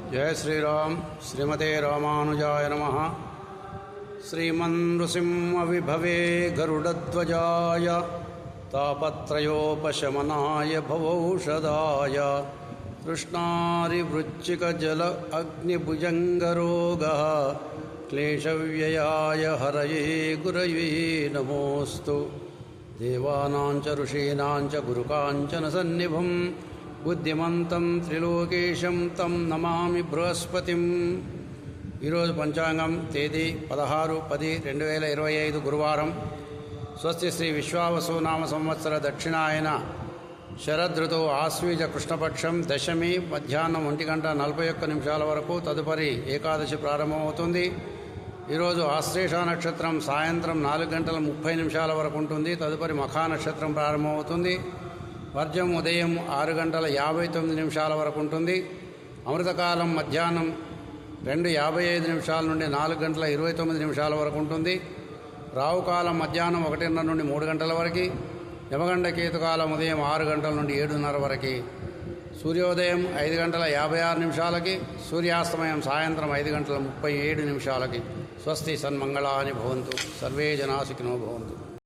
जय श्रीराम। श्रीमते रामानुजाय नमः। श्रीमन्नृसिंहविभवे गरुडध्वजाय तापत्रयोपशमनाय भवौषधाय कृष्णारिवृश्चिकजल अग्निभुजङ्गरोगः क्लेशव्ययाय हरये गुरवे नमोऽस्तु। देवानां च ऋषीणां च गुरुकाञ्चनसन्निभं बुद्धिमन्तं त्रिलोकेशं तं नमामि बृहस्पतिं। ఈరోజు పంచాంగం తేదీ 16-10-2025 గురువారం. స్వస్తి శ్రీ విశ్వావసునామ సంవత్సర దక్షిణాయన శరదృతువు ఆశ్వీజ కృష్ణపక్షం దశమి మధ్యాహ్నం 1:41 వరకు. తదుపరి ఏకాదశి ప్రారంభమవుతుంది. ఈరోజు ఆశ్లేష నక్షత్రం సాయంత్రం 4:30 వరకు ఉంటుంది. తదుపరి మఖా నక్షత్రం ప్రారంభమవుతుంది. వర్జం ఉదయం 6:59 వరకు ఉంటుంది. అమృతకాలం మధ్యాహ్నం 2:55 నుండి 4:29 వరకు ఉంటుంది. రావుకాలం మధ్యాహ్నం 1:30 నుండి 3 గంటల వరకు. యమగండ కేతుకాలం ఉదయం 6 గంటల నుండి 7:30 వరకు. సూర్యోదయం 5:56, సూర్యాస్తమయం సాయంత్రం 5:37. స్వస్తి సన్మంగళాని భవంతు. సర్వే జనా సుఖినో భవంతు.